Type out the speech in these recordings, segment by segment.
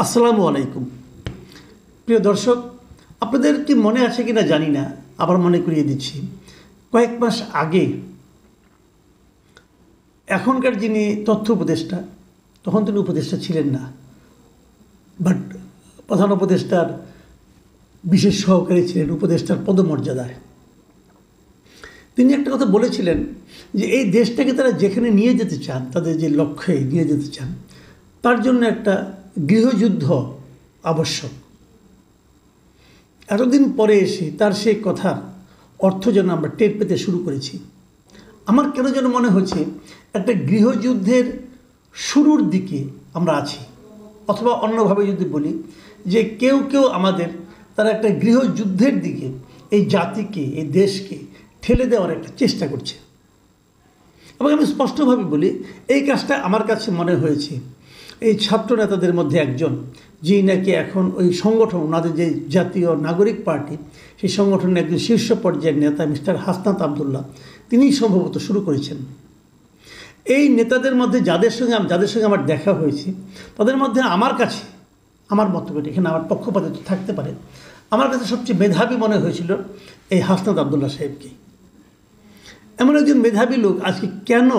আসসালামু আলাইকুম। প্রিয় দর্শক, আপনাদের কি মনে আছে কিনা জানি না, আবার মনে করিয়ে দিচ্ছি। কয়েক মাস আগে এখনকার যিনি তথ্য উপদেষ্টা, তখন তিনি উপদেষ্টা ছিলেন না, বাট প্রধান উপদেষ্টার বিশেষ সহকারী ছিলেন, উপদেষ্টার পদমর্যাদায়। তিনি একটা কথা বলেছিলেন যে এই দেশটাকে তারা যেখানে নিয়ে যেতে চান, তাদের যে লক্ষ্যে নিয়ে যেতে চান, তার জন্য একটা গৃহযুদ্ধ আবশ্যক। এতদিন পরে এসে তার সেই কথার অর্থ যেন আমরা টের পেতে শুরু করেছি। আমার কেন যেন মনে হচ্ছে একটা গৃহযুদ্ধের শুরুর দিকে আমরা আছি, অথবা অন্যভাবে যদি বলি যে কেউ কেউ আমাদের তারা একটা গৃহযুদ্ধের দিকে এই জাতিকে, এই দেশকে ঠেলে দেওয়ার একটা চেষ্টা করছে। এবং আমি স্পষ্টভাবে বলি, এই কাজটা আমার কাছে মনে হয়েছে এই ছাত্র নেতাদের মধ্যে একজন, যিনি নাকি এখন ওই সংগঠন, ওনাদের যে জাতীয় নাগরিক পার্টি, সেই সংগঠনের একজন শীর্ষ পর্যায়ের নেতা মিস্টার হাসনাত আবদুল্লাহ, তিনিই সম্ভবত শুরু করেছেন। এই নেতাদের মধ্যে যাদের সঙ্গে আমার দেখা হয়েছে, তাদের মধ্যে আমার কাছে, আমার মতভেদ, এখানে আমার পক্ষপাতিত্ব থাকতে পারে, আমার কাছে সবচেয়ে মেধাবী মনে হয়েছিল এই হাসনাত আবদুল্লাহ সাহেবকে। এমন একজন মেধাবী লোক আজকে কেন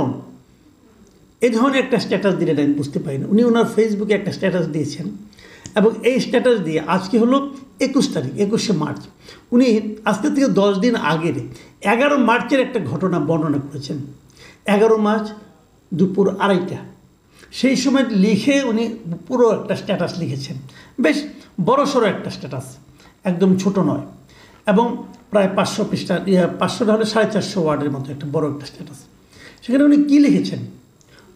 এই ধরনের একটা স্ট্যাটাস দিলেন আমি বুঝতে পারি না। উনি ওনার ফেসবুকে একটা স্ট্যাটাস দিয়েছেন, এবং এই স্ট্যাটাস দিয়ে আজকে হলো 21 তারিখ, 21শে মার্চ। উনি আজকে থেকে 10 দিন আগের 11 মার্চের একটা ঘটনা বর্ণনা করেছেন। 11 মার্চ দুপুর 2:30, সেই সময় লিখে উনি পুরো একটা স্ট্যাটাস লিখেছেন। বেশ বড়সড় একটা স্ট্যাটাস, একদম ছোট নয়, এবং প্রায় 500 পৃষ্ঠা, 500 হলে 450 ওয়ার্ডের মতো একটা বড় একটা স্ট্যাটাস। সেখানে উনি কী লিখেছেন,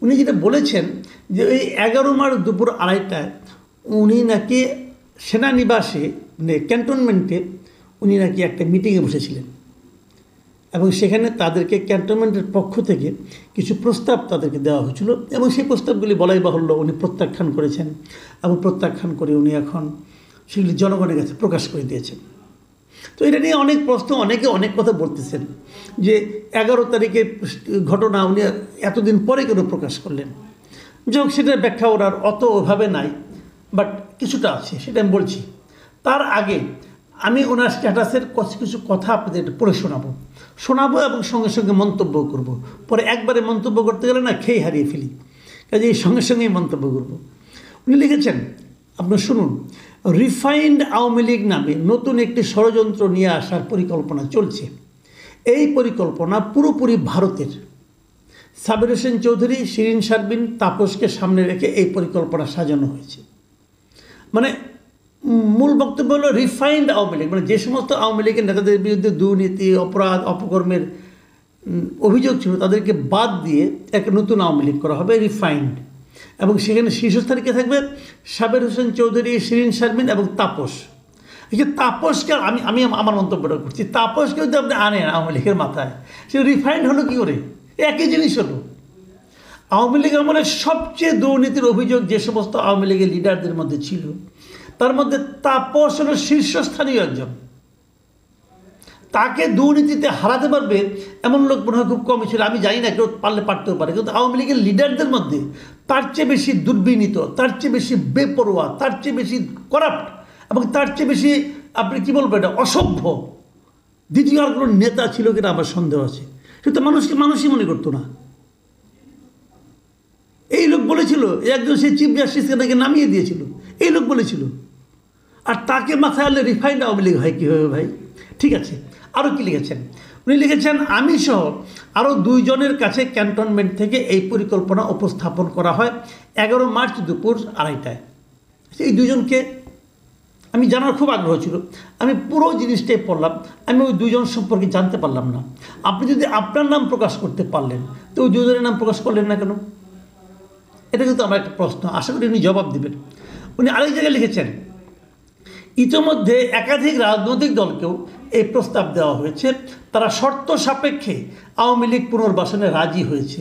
উনি যেটা বলেছেন যে ওই 11 মার্চ দুপুর 2:30টায় উনি নাকি সেনানিবাসে, মানে ক্যান্টনমেন্টে উনি নাকি একটা মিটিংয়ে বসেছিলেন, এবং সেখানে তাদেরকে ক্যান্টনমেন্টের পক্ষ থেকে কিছু প্রস্তাব তাদেরকে দেওয়া হয়েছিল, এবং সেই প্রস্তাবগুলি বলাই বাহুল্য উনি প্রত্যাখ্যান করেছেন, এবং প্রত্যাখ্যান করে উনি এখন সেগুলি জনগণের কাছে প্রকাশ করে দিয়েছেন। তো এটা নিয়ে অনেক প্রশ্ন, অনেকে অনেক কথা বলতেছেন যে 11 তারিখের ঘটনা উনি এতদিন পরে কেন প্রকাশ করলেন। যাই সেটার ব্যাখ্যা ওনার অত ওভাবে নাই, বাট কিছুটা আছে, সেটা আমি বলছি। তার আগে আমি ওনার স্ট্যাটাসের কিছু কথা আপনাদের পড়ে শোনাবো এবং সঙ্গে সঙ্গে মন্তব্য করব। পরে একবারে মন্তব্য করতে গেলে না খেয়ে হারিয়ে ফেলি, কাজে এই সঙ্গে সঙ্গেই মন্তব্য করব। উনি লিখেছেন, আপনার শুনুন, রিফাইন্ড আওয়ামী লীগ নামে নতুন একটি ষড়যন্ত্র নিয়ে আসার পরিকল্পনা চলছে। এই পরিকল্পনা পুরোপুরি ভারতের। সাবির হোসেন চৌধুরী, শিরিন শারমিন, তাপসকে সামনে রেখে এই পরিকল্পনা সাজানো হয়েছে। মানে মূল বক্তব্য হলো রিফাইন্ড আওয়ামী লীগ, মানে যে সমস্ত আওয়ামী লীগের নেতাদের বিরুদ্ধে দুর্নীতি, অপরাধ, অপকর্মের অভিযোগ ছিল, তাদেরকে বাদ দিয়ে একটা নতুন আওয়ামী লীগ করা হবে, রিফাইন্ড। এবং সেখানে শীর্ষস্থানীকে থাকবে সাবির হোসেন চৌধুরী, শিরিন শারমিন এবং তাপস। এই যে তাপসকে আমি আমার মন্তব্যটা করছি, তাপসকে যদি আপনি আনেন আওয়ামী লীগের মাথায়, সে রিফাইন্ড হলো কী করে? একই জিনিস হলো। আওয়ামী লীগের মানে সবচেয়ে দুর্নীতির অভিযোগ যে সমস্ত আওয়ামী লীগের লিডারদের মধ্যে ছিল, তার মধ্যে তাপস হলো শীর্ষস্থানীয় একজন। তাকে দুর্নীতিতে হারাতে পারবে এমন লোক মনে হয় খুব কমই ছিল। আমি জানি না, কেউ পারলে পারতেও পারে, কিন্তু আওয়ামী লীগের লিডারদের মধ্যে তার চেয়ে বেশি দুর্বিনীত, তার চেয়ে বেশি বেপরোয়া, তার চেয়ে বেশি করাপ্ট, এবং তার চেয়ে বেশি আপনি কী বলবেন, এটা অসভ্য দ্বিতীয় আর কোনো নেতা ছিল কিনা আমার সন্দেহ আছে। সেটা মানুষই মনে করতো না। এই লোক বলেছিল, একজন সেই চিফ জাস্টিসকে নাকি নামিয়ে দিয়েছিল, এই লোক বলেছিল। আর তাকে মাথায় আনলে রিফাইন্ড আওয়ামী লীগ হয় কীভাবে ভাই? ঠিক আছে, আরও কি লিখেছেন? উনি লিখেছেন, আমি সহ আরও 2 জনের কাছে ক্যান্টনমেন্ট থেকে এই পরিকল্পনা উপস্থাপন করা হয় 11 মার্চ দুপুর 2:30টায়। এই 2 জনকে আমি জানার খুব আগ্রহ ছিল। আমি পুরো জিনিসটাই পড়লাম, আমি ওই 2 জন সম্পর্কে জানতে পারলাম না। আপনি যদি আপনার নাম প্রকাশ করতে পারলেন, তো ওই 2 জনের নাম প্রকাশ করলেন না কেন? এটা কিন্তু আমার একটা প্রশ্ন, আশা করি উনি জবাব দেবেন। উনি আরেক জায়গায় লিখেছেন, ইতিমধ্যে একাধিক রাজনৈতিক দলকেও এই প্রস্তাব দেওয়া হয়েছে, তারা শর্ত সাপেক্ষে আওয়ামী লীগ পুনর্বাসনে রাজি হয়েছে।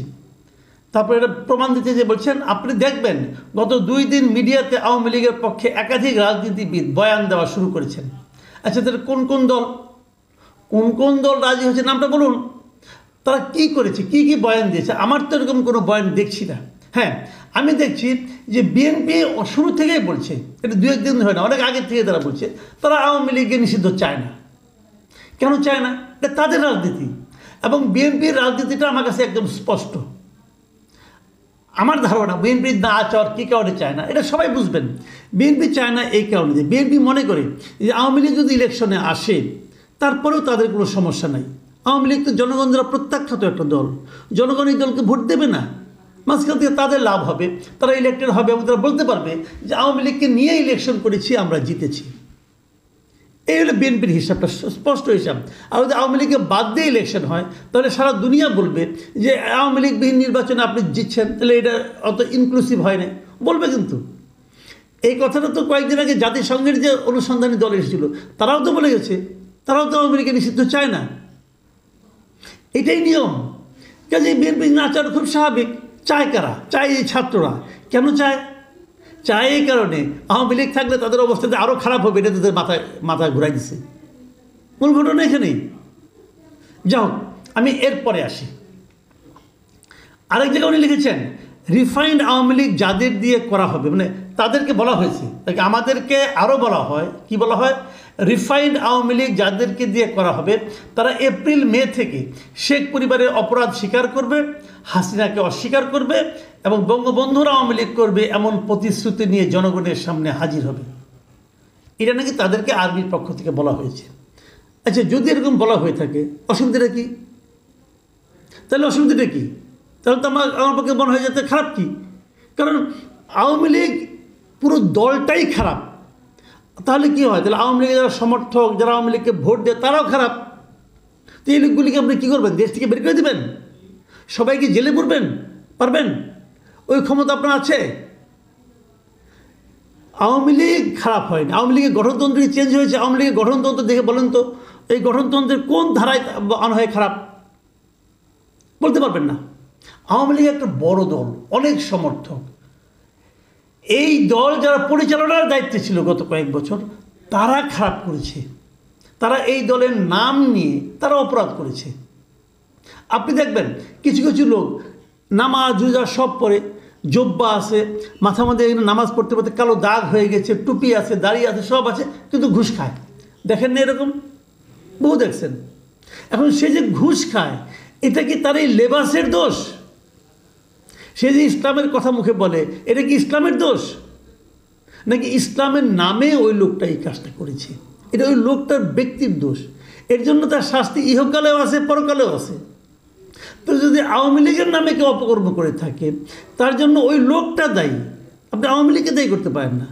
তারপরে এটা প্রমাণ দিতে যে বলছেন, আপনি দেখবেন গত 2 দিন মিডিয়াতে আওয়ামী লীগের পক্ষে একাধিক রাজনীতিবিদ বয়ান দেওয়া শুরু করেছেন। আচ্ছা, তাহলে কোন কোন দল রাজি হয়েছে নামটা বলুন। তারা কি করেছে, কি বয়ান দিয়েছে? আমার তো এরকম কোনো বয়ান দেখছি না। হ্যাঁ, আমি দেখছি যে বিএনপি শুরু থেকেই বলছে, এটা দু একদিন হয় না, অনেক আগে থেকে তারা বলছে তারা আওয়ামী লীগকে নিষিদ্ধ চায় না। কেন চায় না? এটা তাদের রাজনীতি, এবং বিএনপির রাজনীতিটা আমার কাছে একদম স্পষ্ট। আমার ধারণা বিএনপি না চাওয়ার কী কারণে চায় না এটা সবাই বুঝবেন। বিএনপি চায় না এই কারণে যে বিএনপি মনে করে যে আওয়ামী লীগ যদি ইলেকশনে আসে তারপরেও তাদের কোনো সমস্যা নাই। আওয়ামী লীগ তো জনগণ দ্বারা প্রত্যাখ্যাত একটা দল, জনগণ এই দলকে ভোট দেবে না, মাঝখান থেকে তাদের লাভ হবে, তারা ইলেক্টেড হবে এবং তারা বলতে পারবে যে আওয়ামী লীগকে নিয়ে ইলেকশন করেছি, আমরা জিতেছি। এই হলো বিএনপির হিসাবটা, স্পষ্ট হিসাব। আর যদি আওয়ামী লীগকে বাদ দিয়ে ইলেকশন হয় তাহলে সারা দুনিয়া বলবে যে আওয়ামী লীগবিহীন নির্বাচনে আপনি জিতছেন, তাহলে এটা অত ইনক্লুসিভ হয় না বলবে। কিন্তু এই কথাটা তো কয়েকদিন আগে জাতিসংঘের যে অনুসন্ধানী দল এসেছিল তারাও তো বলে গেছে, তারাও তো আওয়ামী লীগকে নিষিদ্ধ চায় না। এটাই নিয়ম। কাজে বিএনপি না চাওয়ার খুব স্বাভাবিক। চায় কারা? চায় এই ছাত্ররা। কেন চায়? চায় এই কারণে আওয়ামী লীগ থাকলে তাদের অবস্থাতে আরও খারাপ হবে, এটা তাদের মাথায় ঘুরাই দিচ্ছে। মূল ঘটনা এখানেই। যাও, আমি এরপরে আসি। আরেক জায়গায় উনি লিখেছেন রিফাইন্ড আওয়ামী লীগ যাদের দিয়ে করা হবে, মানে তাদেরকে বলা হয়েছে, আমাদেরকে আরও বলা হয়, কি বলা হয়? রিফাইন্ড আওয়ামী লীগ যাদেরকে দিয়ে করা হবে তারা এপ্রিল মে থেকে শেখ পরিবারের অপরাধ স্বীকার করবে, হাসিনাকে অস্বীকার করবে এবং বঙ্গবন্ধুর আওয়ামী লীগ করবে এমন প্রতিশ্রুতি নিয়ে জনগণের সামনে হাজির হবে। এটা নাকি তাদেরকে আর্মির পক্ষ থেকে বলা হয়েছে। আচ্ছা, যদি এরকম বলা হয়ে থাকে অসুবিধাটা কি? তাহলে অসুবিধাটা কি? তাহলে তো আমার পক্ষে মনে হয় যাতে খারাপ কি? কারণ আওয়ামী লীগ পুরো দলটাই খারাপ। তাহলে কি হয়? তাহলে আওয়ামী লীগের যারা সমর্থক, যারা আওয়ামী লীগকে ভোট দেয় তারাও খারাপ। তো এই লোকগুলিকে আপনি কী করবেন? দেশ থেকে বের করে দেবেন? সবাইকে জেলে পড়বেন? পারবেন? ওই ক্ষমতা আপনার আছে? আওয়ামী লীগ খারাপ হয়নি। আওয়ামী লীগের গঠনতন্ত্র চেঞ্জ হয়েছে। আওয়ামী লীগের গঠনতন্ত্র দেখে বলেন তো এই গঠনতন্ত্রের কোন ধারায় আনা হয় খারাপ? বলতে পারবেন না। আওয়ামী লীগ একটা বড় দল, অনেক সমর্থক। এই দল যারা পরিচালনার দায়িত্বে ছিল গত কয়েক বছর তারা খারাপ করেছে। তারা এই দলের নাম নিয়ে তারা অপরাধ করেছে। আপনি দেখবেন কিছু কিছু লোক নামাজ রোজা সব পরে, জব্বা আছে, মাথা মধ্যে নামাজ পড়তে পড়তে কালো দাগ হয়ে গেছে, টুপি আছে, দাড়ি আছে, সব আছে, কিন্তু ঘুষ খায়। দেখেন না এরকম? বহু দেখছেন। এখন সে যে ঘুষ খায় এটা কি তার এই লেবাসের দোষ? সে যে ইসলামের কথা মুখে বলে এটা কি ইসলামের দোষ? নাকি ইসলামের নামে ওই লোকটা এই কাজটা করেছে? এটা ওই লোকটার ব্যক্তির দোষ। এর জন্য তার শাস্তি ইহকালেও আছে, পরকালেও আছে। তো যদি আওয়ামী লীগের নামে কেউ অপকর্ম করে থাকে তার জন্য ওই লোকটা দায়ী, আপনি আওয়ামী লীগকে দায়ী করতে পারেন না।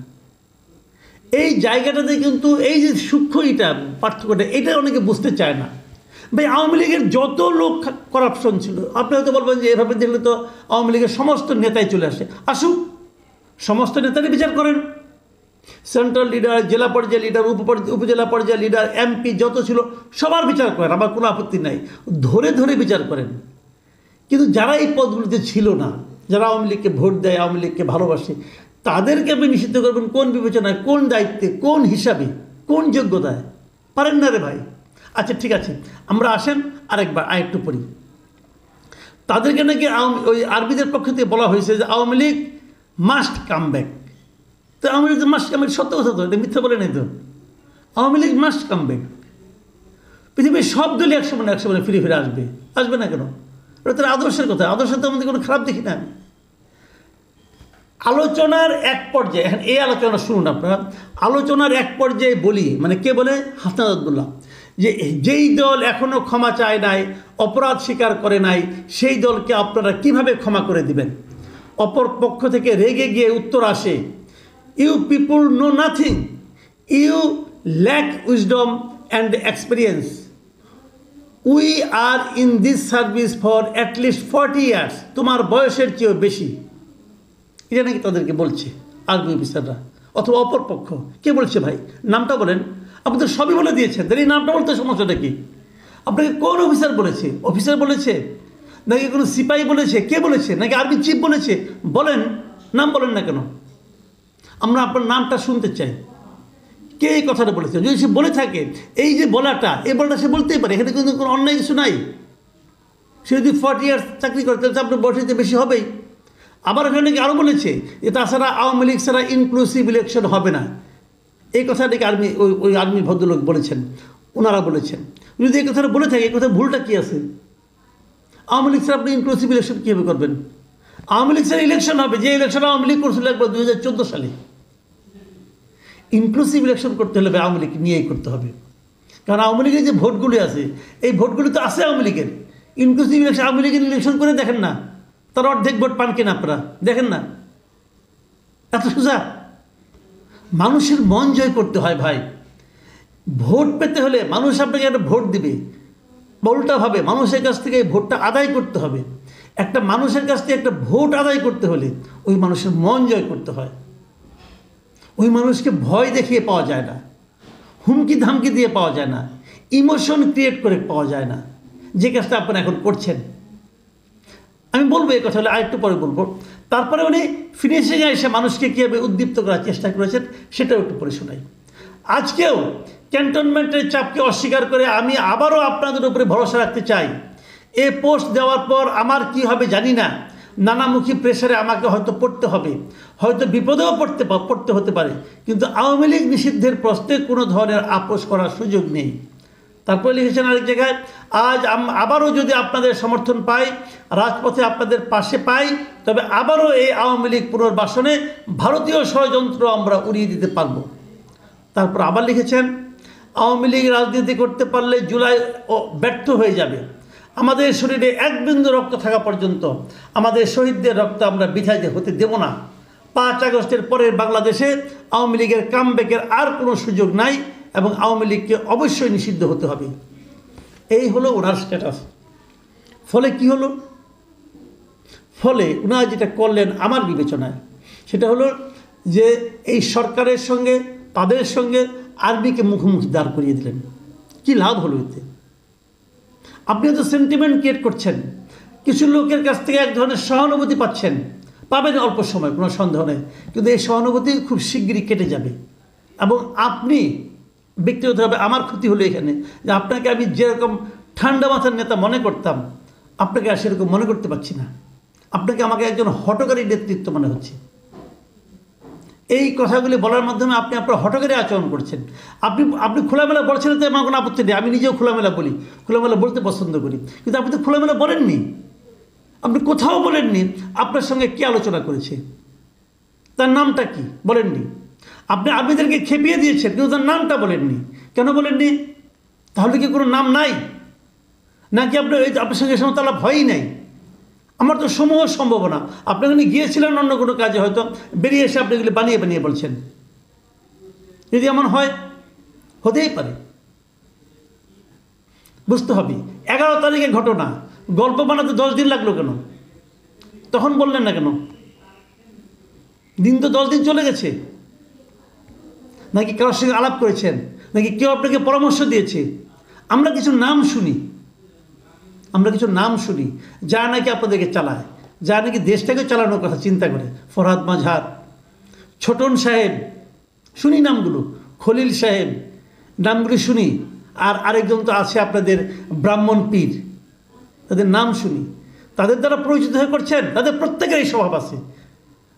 এই জায়গাটাতে কিন্তু এই যে সূক্ষ্ম এটা পার্থক্যটা, এটা অনেকে বুঝতে চায় না। ভাই, আওয়ামী লীগের যত লোক করাপশন ছিল, আপনি হয়তো বলবেন যে এভাবে দেখলে তো আওয়ামী লীগের সমস্ত নেতাই চলে আসে। আসুক, সমস্ত নেতারই বিচার করেন। সেন্ট্রাল লিডার, জেলা পর্যায়ে লিডার, উপজেলা পর্যায়ে লিডার, এমপি যত ছিল সবার বিচার করেন, আমার কোনো আপত্তি নাই, ধরে ধরে বিচার করেন। কিন্তু যারা এই পদগুলিতে ছিল না, যারা আওয়ামী লীগকে ভোট দেয়, আওয়ামী লীগকে ভালোবাসে, তাদেরকে আপনি নিষিদ্ধ করবেন কোন বিবেচনায়, কোন দায়িত্বে, কোন হিসাবে, কোন যোগ্যতায়? পারেন না রে ভাই। আচ্ছা ঠিক আছে, আমরা আসেন আরেকটু পড়ি। তাদেরকে নাকি ওই আরবিদের পক্ষ থেকে বলা হয়েছে যে Awami League must come back. তো Awami League must come back সত্য কথা তো, এটা মিথ্যা বলে নেই তো। Awami League must come back. পৃথিবীর সব দলই একসময় ফিরে ফিরে আসবে না কেন? ওটা তার আদর্শের কথা। আদর্শ তো আমাদের কোনো খারাপ দেখি না। আলোচনার এক পর্যায়ে, এখন এই আলোচনা শুনুন আপনারা, আলোচনার এক পর্যায়ে বলি, মানে কে বলে? হাসনাত আব্দুল্লাহ, যে যেই দল এখনও ক্ষমা চায় নাই, অপরাধ স্বীকার করে নাই, সেই দলকে আপনারা কিভাবে ক্ষমা করে দিবেন? অপর পক্ষ থেকে রেগে গিয়ে উত্তর আসে, you people know nothing, you lack wisdom and experience, we are in this service for at least 40 years. তোমার বয়সের চেয়েও বেশি। এটা নাকি তাদেরকে বলছে আর্মি অফিসাররা, অথবা অপর পক্ষ। কে বলছে ভাই? নামটা বলেন। আপনি তো সবই বলে দিয়েছেন, তাহলে এই নামটা বলতে সমস্যাটা কি? আপনাকে কোন অফিসার বলেছে? অফিসার বলেছে নাকি কোনো সিপাহী বলেছে? কে বলেছে? নাকি আর্মি চিফ বলেছে? বলেন, নাম বলেন না কেন? আমরা আপনার নামটা শুনতে চাই। কে এই কথাটা বলেছে? যদি সে বলে থাকে, এই যে বলাটা, এই বলাটা সে বলতেই পারে, এখানে কিন্তু কোনো অন্যায় কিছু নাই। সে যদি 40 ইয়ার্স চাকরি করে তাহলে আপনার বয়সের বেশি হবেই। আবার এখানে কি আরও বলেছে যে তাছাড়া আওয়ামী লীগ ছাড়া ইনক্লুসিভ ইলেকশন হবে না। এই কথাটাকে ওই আর্মি ভদ্রলোক বলেছেন, ওনারা বলেছেন। যদি এই কথাটা বলে থাকে, এই কথা ভুলটা কী আছে? আওয়ামী লীগ ছাড়া আপনি ইনক্লুসিভ ইলেকশন কীভাবে করবেন? আওয়ামী লীগ ছাড়া ইলেকশন হবে, যে ইলেকশন আওয়ামী লীগ করছিল একবার 2014 সালে। ইনক্লুসিভ ইলেকশন করতে হলে আওয়ামী লীগ নিয়েই করতে হবে, কারণ আওয়ামী লীগের যে ভোটগুলি আছে, এই ভোটগুলি তো আছে আওয়ামী লীগের। ইনক্লুসিভ ইলেকশন আওয়ামী লীগের ইলেকশন করে দেখেন না, তার অর্ধেক ভোট পান কিনা আপনারা দেখেন না? এত সোজা। মানুষের মন জয় করতে হয় ভাই। ভোট পেতে হলে মানুষ আপনাকে একটা ভোট দিবে, উল্টাভাবে মানুষের কাছ থেকে এই ভোটটা আদায় করতে হবে। একটা মানুষের কাছ থেকে একটা ভোট আদায় করতে হলে ওই মানুষের মন জয় করতে হয়। ওই মানুষকে ভয় দেখিয়ে পাওয়া যায় না, হুমকি ধামকি দিয়ে পাওয়া যায় না, ইমোশন ক্রিয়েট করে পাওয়া যায় না, যে কাজটা আপনারা এখন করছেন। আমি বলবো এই কথা হলে আরেকটু পরে বলবো। তারপরে উনি ফিনিশিংয়ে এসে মানুষকে কীভাবে উদ্দীপ্ত করার চেষ্টা করেছেন সেটাও একটু পরে শোনাই। আজকেও ক্যান্টনমেন্টের চাপকে অস্বীকার করে আমি আবারও আপনাদের উপরে ভরসা রাখতে চাই। এ পোস্ট দেওয়ার পর আমার কি হবে জানি না, নানামুখী প্রেসারে আমাকে হয়তো পড়তে হবে, হয়তো বিপদেও পড়তে হতে পারে, কিন্তু আওয়ামী লীগ নিষিদ্ধের প্রশ্নে কোনো ধরনের আপোষ করার সুযোগ নেই। তারপরে লিখেছেন আরেক জায়গায়, আজ আবারও যদি আপনাদের সমর্থন পাই, রাজপথে আপনাদের পাশে পাই, তবে আবারও এই আওয়ামী লীগ পুনর্বাসনে ভারতীয় ষড়যন্ত্র আমরা উড়িয়ে দিতে পারব। তারপর আবার লিখেছেন, আওয়ামী লীগ রাজনীতি করতে পারলে জুলাই ব্যর্থ হয়ে যাবে। আমাদের শরীরে এক বিন্দু রক্ত থাকা পর্যন্ত আমাদের শহীদদের রক্ত আমরা বৃথা হতে দেব না। 5 আগস্টের পরের বাংলাদেশে আওয়ামী লীগের কামব্যাকের আর কোনো সুযোগ নাই এবং আওয়ামী লীগকে অবশ্যই নিষিদ্ধ হতে হবে। এই হলো ওনার স্ট্যাটাস। ফলে কি হলো? ফলে ওনারা যেটা করলেন আমার বিবেচনায় সেটা হলো যে এই সরকারের সঙ্গে তাদের সঙ্গে আর্মিকে মুখোমুখি দাঁড় করিয়ে দিলেন। কি লাভ হলো এতে? আপনি তো সেন্টিমেন্ট ক্রিয়েট করছেন, কিছু লোকের কাছ থেকে এক ধরনের সহানুভূতি পাচ্ছেন, পাবেন অল্প সময়, কোনো সন্দেহ নেই, কিন্তু এই সহানুভূতি খুব শিগগিরই কেটে যাবে। এবং আপনি ব্যক্তিগতভাবে আমার ক্ষতি হলো এখানে যে আপনাকে আমি যেরকম ঠান্ডা মাথার নেতা মনে করতাম, আপনাকে আর সেরকম মনে করতে পারছি না। আপনাকে আমাকে একজন হঠকারী নেতৃত্ব মনে হচ্ছে। এই কথাগুলি বলার মাধ্যমে আপনি আপনার হঠকারী আচরণ করছেন। আপনি খোলামেলা বলছেন, তো আমার কোনো আপত্তি নেই, আমি নিজেও খোলামেলা বলি, খোলামেলা বলতে পছন্দ করি, কিন্তু আপনি তো খোলামেলা বলেননি। আপনি কোথাও বলেননি আপনার সঙ্গে কী আলোচনা করেছে, তার নামটা কি বলেননি। আপনি আর্মিদেরকে খেপিয়ে দিয়েছেন, কিন্তু তার নামটা বলেননি। কেন বলেননি? তাহলে কি কোনো নাম নাই নাকি আপনার সঙ্গে সময় তালা ভয়ই নাই? আমার তো সমূহ সম্ভাবনা আপনি ওখানে গিয়েছিলেন অন্য কোনো কাজে, হয়তো বেরিয়ে এসে আপনি এগুলি বানিয়ে বানিয়ে বলছেন। যদি এমন হয়, হতেই পারে, বুঝতে হবে। 11 তারিখে ঘটনা, গল্প বানাতে 10 দিন লাগলো কেন? তখন বললেন না কেন? দিন তো 10 দিন চলে গেছে। নাকি কারোর সঙ্গে আলাপ করেছেন, নাকি কেউ আপনাকে পরামর্শ দিয়েছে? আমরা কিছু নাম শুনি, যা নাকি আপনাদেরকে চালায়, যা নাকি দেশটাকে চালানোর কথা চিন্তা করে। ফরহাদ মাঝহার, ছোটন সাহেব, শুনি নামগুলো, খলিল সাহেব, নামগুলি শুনি। আর আরেকজন তো আছে আপনাদের ব্রাহ্মণ পীর, তাদের নাম শুনি। তাদের দ্বারা পরিচিত হয়ে করছেন। তাদের প্রত্যেকেরই স্বভাব আছে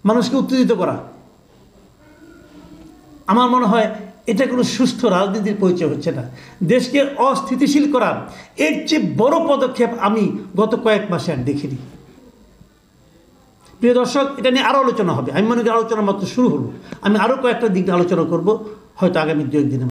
মানুষকে উত্তেজিত করা। আমার মনে হয় এটা কোনো সুস্থ রাজনীতির পরিচয় হচ্ছে না। দেশকে অস্থিতিশীল করার এর চেয়ে বড় পদক্ষেপ আমি গত কয়েক মাসে আর দেখিনি। প্রিয় দর্শক, এটা নিয়ে আরও আলোচনা হবে। আমি মনে করি আলোচনা মাত্র শুরু হলো। আমি আরও কয়েকটা দিক আলোচনা করব হয়তো আগামী 2-1 দিনে।